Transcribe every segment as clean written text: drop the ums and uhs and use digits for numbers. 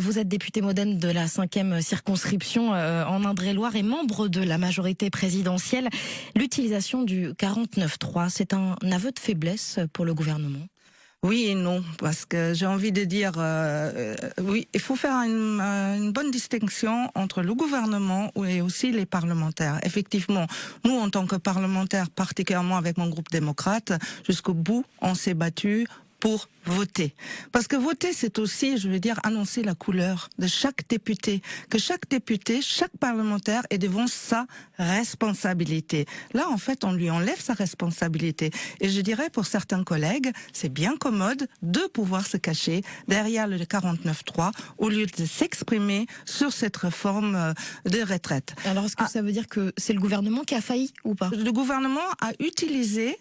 Vous êtes député modem de la 5e circonscription en Indre-et-Loire et membre de la majorité présidentielle. L'utilisation du 49.3, c'est un aveu de faiblesse pour le gouvernement? Oui et non, parce que j'ai envie de dire, oui, il faut faire une bonne distinction entre le gouvernement et aussi les parlementaires. Effectivement, nous, en tant que parlementaires, particulièrement avec mon groupe démocrate, jusqu'au bout, on s'est battu pour voter. Parce que voter, c'est aussi, je veux dire, annoncer la couleur de chaque député. Que chaque député, chaque parlementaire est devant sa responsabilité. Là, en fait, on lui enlève sa responsabilité. Et je dirais, pour certains collègues, c'est bien commode de pouvoir se cacher derrière le 49.3 au lieu de s'exprimer sur cette réforme de retraite. Alors, est-ce que ça veut dire que c'est le gouvernement qui a failli ou pas? Le gouvernement a utilisé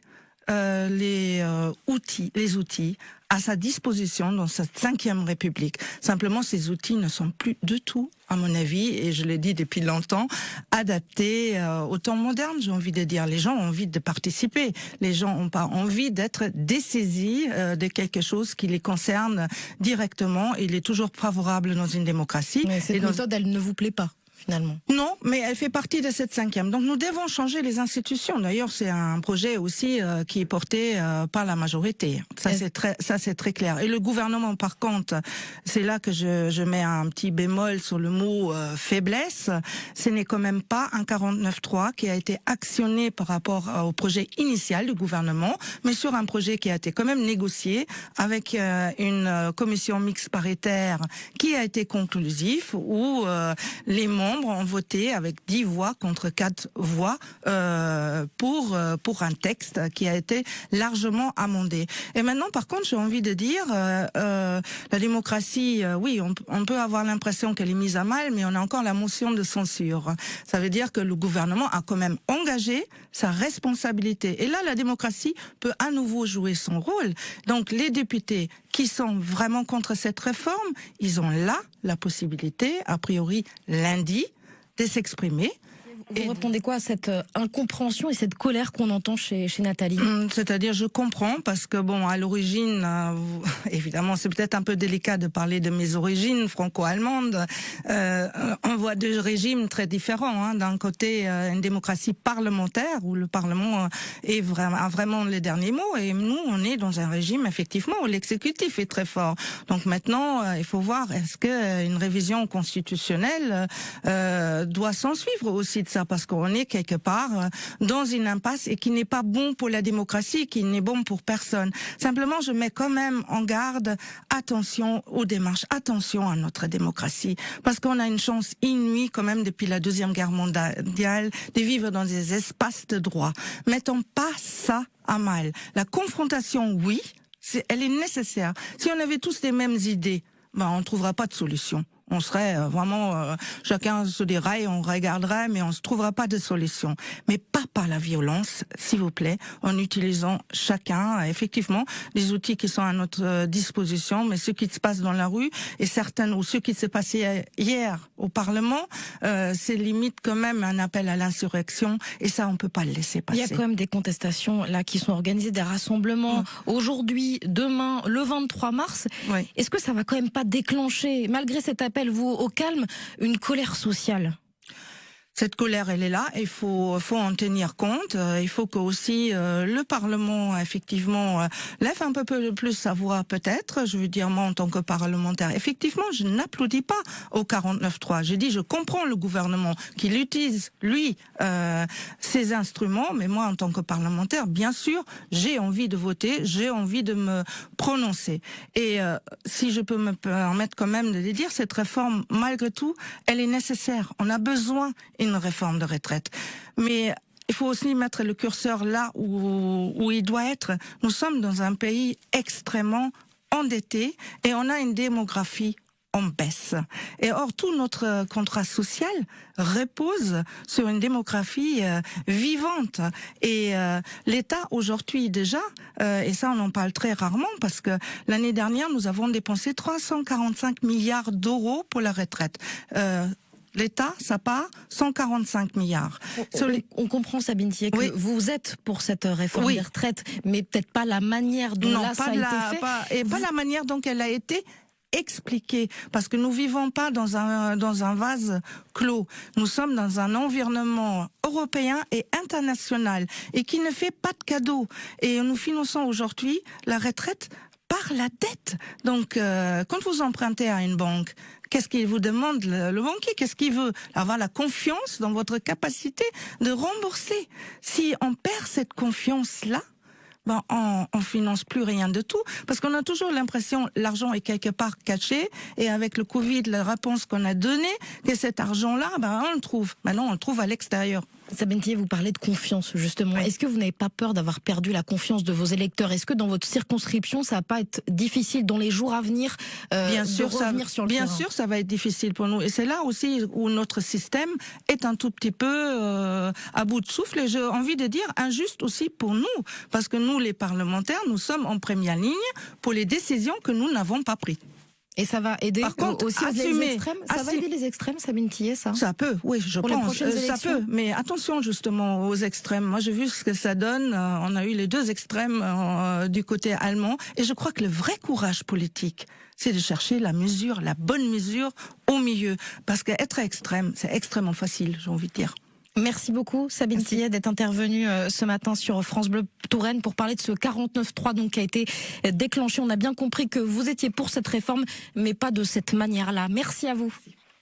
les outils à sa disposition dans cette 5e République. Simplement, ces outils ne sont plus du tout, à mon avis, et je l'ai dit depuis longtemps, adaptés au temps moderne, j'ai envie de dire. Les gens ont envie de participer. Les gens n'ont pas envie d'être dessaisis de quelque chose qui les concerne directement. Il est toujours favorable dans une démocratie. Mais cette méthode, elle ne vous plaît pas, finalement? Non, mais elle fait partie de cette 5e. Donc nous devons changer les institutions. D'ailleurs, c'est un projet aussi qui est porté par la majorité. Ça c'est très clair. Et le gouvernement, par contre, c'est là que je mets un petit bémol sur le mot faiblesse. Ce n'est quand même pas un 49.3 qui a été actionné par rapport au projet initial du gouvernement, mais sur un projet qui a été quand même négocié avec une commission mixte paritaire qui a été conclusif, où les membres ont voté avec 10 voix contre 4 voix pour un texte qui a été largement amendé. Et maintenant, par contre, j'ai envie de dire, la démocratie, oui, on peut avoir l'impression qu'elle est mise à mal, mais on a encore la motion de censure. Ça veut dire que le gouvernement a quand même engagé sa responsabilité. Et là, la démocratie peut à nouveau jouer son rôle. Donc, les députés qui sont vraiment contre cette réforme, ils ont là la possibilité, a priori lundi, de s'exprimer. Vous répondez quoi à cette incompréhension et cette colère qu'on entend chez Nathalie? C'est-à-dire, je comprends, parce que bon, à l'origine, évidemment, c'est peut-être un peu délicat de parler de mes origines franco-allemandes. On voit deux régimes très différents. Hein. D'un côté, une démocratie parlementaire, où le Parlement a vraiment les derniers mots, et nous, on est dans un régime, effectivement, où l'exécutif est très fort. Donc maintenant, il faut voir, est-ce qu'une révision constitutionnelle doit s'en suivre aussi de ça, parce qu'on est quelque part dans une impasse et qui n'est pas bon pour la démocratie, qui n'est bon pour personne. Simplement, je mets quand même en garde, attention aux démarches, attention à notre démocratie, parce qu'on a une chance inouïe quand même depuis la Deuxième Guerre mondiale de vivre dans des espaces de droit. Mettons pas ça à mal. La confrontation, oui, elle est nécessaire. Si on avait tous les mêmes idées, on ne trouvera pas de solution. On serait vraiment chacun sur des rails, on regarderait, mais on ne trouvera pas de solution. Mais pas par la violence, s'il vous plaît, en utilisant chacun, effectivement, les outils qui sont à notre disposition, mais ce qui se passe dans la rue, et certains, ou ce qui s'est passé hier au Parlement, c'est limite quand même un appel à l'insurrection, et ça, on peut pas le laisser passer. Il y a quand même des contestations là qui sont organisées, des rassemblements aujourd'hui, demain, le 23 mars. Oui. Est-ce que ça va quand même pas déclencher, malgré cet appel vous au calme, une colère sociale? Cette colère, elle est là, il faut en tenir compte. Il faut que aussi le Parlement, effectivement, lève un peu plus sa voix, peut-être. Je veux dire, moi, en tant que parlementaire, effectivement, je n'applaudis pas au 49.3. J'ai dit, je comprends le gouvernement qu'il utilise, lui, ses instruments, mais moi, en tant que parlementaire, bien sûr, j'ai envie de voter, j'ai envie de me prononcer. Et si je peux me permettre quand même de le dire, cette réforme, malgré tout, elle est nécessaire. On a besoin une réforme de retraite. Mais il faut aussi mettre le curseur là où il doit être. Nous sommes dans un pays extrêmement endetté et on a une démographie en baisse. Et or, tout notre contrat social repose sur une démographie vivante. Et l'État, aujourd'hui déjà, et ça on en parle très rarement, parce que l'année dernière, nous avons dépensé 345 milliards d'euros pour la retraite. L'État, ça part 145 milliards. On comprend, Sabine Thier, que vous êtes pour cette réforme des retraites, mais peut-être pas la manière dont ça a été fait. Pas la manière dont elle a été expliquer, parce que nous vivons pas dans un vase clos. Nous sommes dans un environnement européen et international et qui ne fait pas de cadeaux. Et nous finançons aujourd'hui la retraite par la dette. Donc, quand vous empruntez à une banque, qu'est-ce qu'il vous demande, le banquier? Qu'est-ce qu'il veut? Avoir la confiance dans votre capacité de rembourser. Si on perd cette confiance-là, ben on finance plus rien de tout, parce qu'on a toujours l'impression l'argent est quelque part caché, et avec le Covid, la réponse qu'on a donnée, que cet argent-là, ben on le trouve. Maintenant, on le trouve à l'extérieur. Sabine Tillet, vous parlez de confiance, justement. Oui. Est-ce que vous n'avez pas peur d'avoir perdu la confiance de vos électeurs? Est-ce que dans votre circonscription, ça va pas être difficile dans les jours à venir bien sûr, de revenir sur le terrain? Bien sûr, ça va être difficile pour nous. Et c'est là aussi où notre système est un tout petit peu à bout de souffle. Et j'ai envie de dire injuste aussi pour nous. Parce que nous, les parlementaires, nous sommes en première ligne pour les décisions que nous n'avons pas prises. Et ça va aider par contre, aussi les extrêmes. Ça va aider les extrêmes, Sabine Tillet, ça? Ça peut, oui, je pense. Ça peut, mais attention justement aux extrêmes. Moi, j'ai vu ce que ça donne. On a eu les deux extrêmes du côté allemand, et je crois que le vrai courage politique, c'est de chercher la mesure, la bonne mesure au milieu. Parce qu'être extrême, c'est extrêmement facile, j'ai envie de dire. Merci beaucoup, Sabine Tillet, d'être intervenue ce matin sur France Bleu Touraine pour parler de ce 49.3 donc qui a été déclenché. On a bien compris que vous étiez pour cette réforme, mais pas de cette manière-là. Merci à vous.